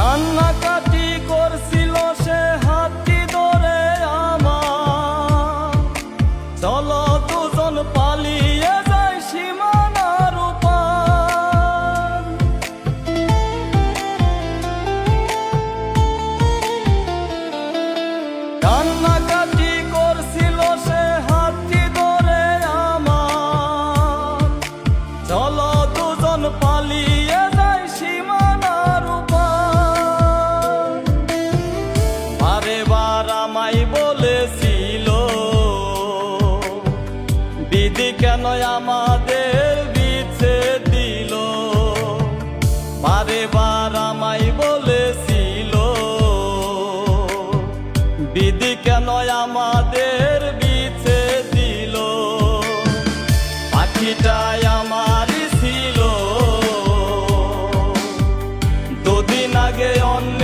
কান্নাকাটি করছিল সে হাতটি ধরে আমার, চলো দুজন পালিয়ে যাই সীমানার উপার। কান্নাকাটি করছিল সে হাতটি ধরে আমার, চলো দুজন পালিয়ে যাই সীমানার উপার। বারেবার আমায় বলেছিল বিধি কেন আমাদের বিচ্ছেদ দিল, বারেবার আমায় বলেছিল বিধি কেন আমাদের বিচ্ছেদ দিল। পাখিটাই আমারই ছিল, দুদিন আগে অন্য